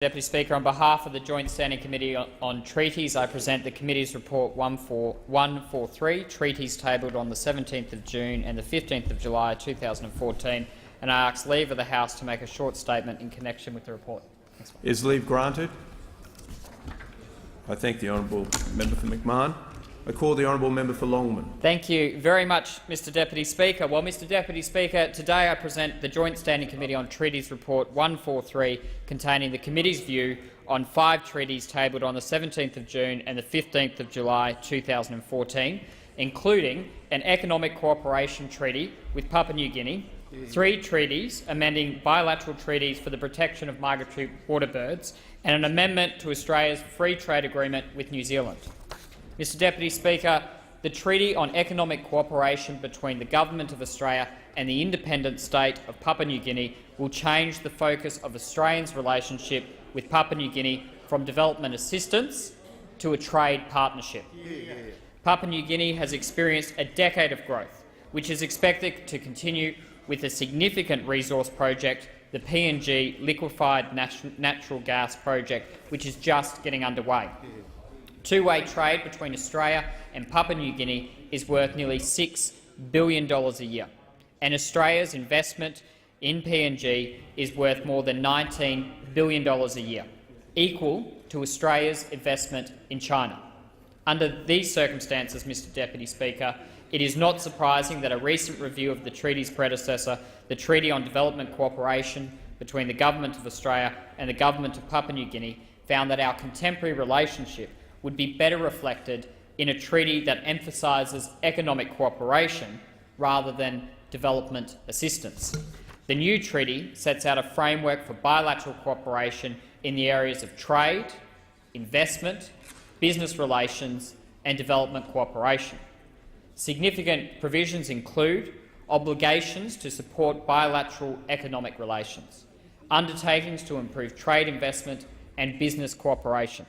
Deputy Speaker, on behalf of the Joint Standing Committee on Treaties, I present the committee's report 143, Treaties tabled on the 17th of June and the 15th of July 2014, and I ask leave of the House to make a short statement in connection with the report. Thanks. Is leave granted? I thank the honourable member for McMahon. I call the honourable member for Longman. Thank you very much, Mr Deputy Speaker. Well, Mr Deputy Speaker, today I present the Joint Standing Committee on Treaties Report 143, containing the committee's view on 5 treaties tabled on the 17th of June and the 15th of July 2014, including an economic cooperation treaty with Papua New Guinea, 3 treaties amending bilateral treaties for the protection of migratory water birds, and an amendment to Australia's free trade agreement with New Zealand. Mr Deputy Speaker, the Treaty on Economic Cooperation between the Government of Australia and the independent state of Papua New Guinea will change the focus of Australia's relationship with Papua New Guinea from development assistance to a trade partnership. Papua New Guinea has experienced a decade of growth, which is expected to continue with a significant resource project, the PNG liquefied natural gas project, which is just getting underway. Two-way trade between Australia and Papua New Guinea is worth nearly $6 billion a year, and Australia's investment in PNG is worth more than $19 billion a year, equal to Australia's investment in China. Under these circumstances, Mr Deputy Speaker, it is not surprising that a recent review of the treaty's predecessor, the Treaty on Development Cooperation between the Government of Australia and the Government of Papua New Guinea, found that our contemporary relationship would be better reflected in a treaty that emphasises economic cooperation rather than development assistance. The new treaty sets out a framework for bilateral cooperation in the areas of trade, investment, business relations and development cooperation. Significant provisions include obligations to support bilateral economic relations, undertakings to improve trade investment and business cooperation,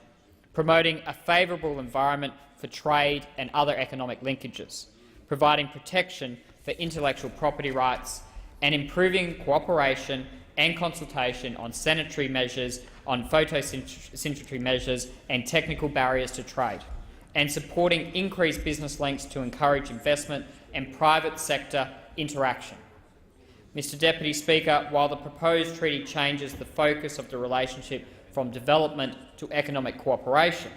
promoting a favourable environment for trade and other economic linkages, providing protection for intellectual property rights, and improving cooperation and consultation on sanitary measures, on phytosanitary measures and technical barriers to trade, and supporting increased business links to encourage investment and private sector interaction. Mr Deputy Speaker, while the proposed treaty changes the focus of the relationship from development to economic cooperation,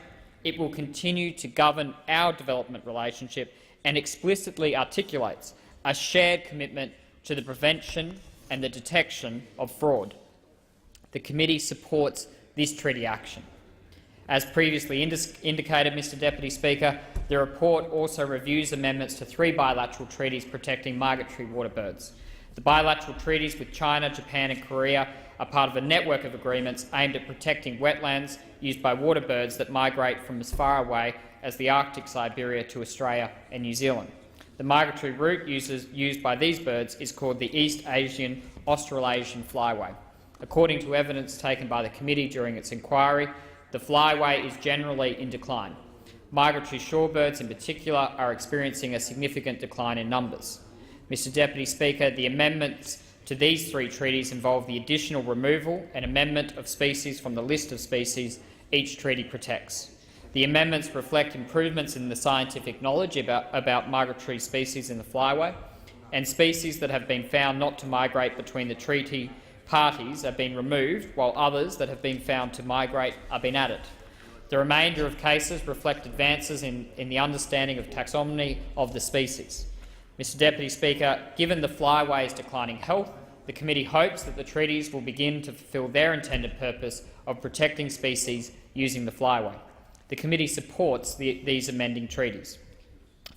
it will continue to govern our development relationship and explicitly articulates a shared commitment to the prevention and the detection of fraud. The committee supports this treaty action. As previously indicated, Mr Deputy Speaker, the report also reviews amendments to 3 bilateral treaties protecting migratory water birds. The bilateral treaties with China, Japan and Korea are part of a network of agreements aimed at protecting wetlands used by water birds that migrate from as far away as the Arctic Siberia to Australia and New Zealand. The migratory route used by these birds is called the East Asian Australasian Flyway. According to evidence taken by the committee during its inquiry, the flyway is generally in decline. Migratory shorebirds in particular are experiencing a significant decline in numbers. Mr Deputy Speaker, the amendments to these 3 treaties involve the additional removal and amendment of species from the list of species each treaty protects. The amendments reflect improvements in the scientific knowledge about migratory species in the flyway, and species that have been found not to migrate between the treaty parties are being removed, while others that have been found to migrate are being added. The remainder of cases reflect advances in the understanding of taxonomy of the species. Mr Deputy Speaker, given the flyway's declining health, the committee hopes that the treaties will begin to fulfil their intended purpose of protecting species using the flyway. The committee supports these amending treaties.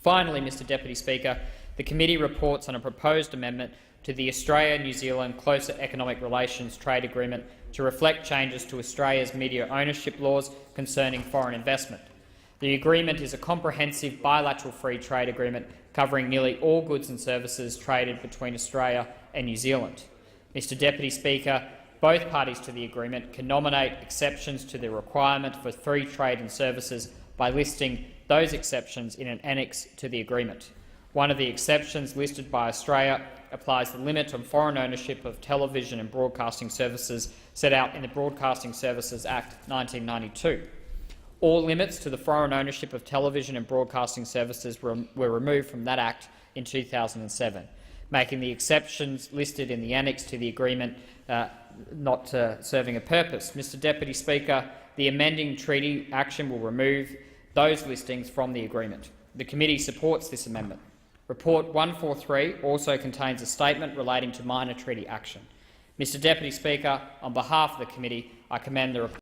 Finally, Mr Deputy Speaker, the committee reports on a proposed amendment to the Australia-New Zealand Closer Economic Relations Trade Agreement to reflect changes to Australia's media ownership laws concerning foreign investment. The agreement is a comprehensive bilateral free trade agreement covering nearly all goods and services traded between Australia and New Zealand. Mr Deputy Speaker, both parties to the agreement can nominate exceptions to the requirement for free trade and services by listing those exceptions in an annex to the agreement. One of the exceptions listed by Australia applies the limit on foreign ownership of television and broadcasting services set out in the Broadcasting Services Act 1992. All limits to the foreign ownership of television and broadcasting services were removed from that Act in 2007, making the exceptions listed in the annex to the agreement not serving a purpose. Mr Deputy Speaker, the amending treaty action will remove those listings from the agreement. The committee supports this amendment. Report 143 also contains a statement relating to minor treaty action. Mr Deputy Speaker, on behalf of the committee, I commend the report.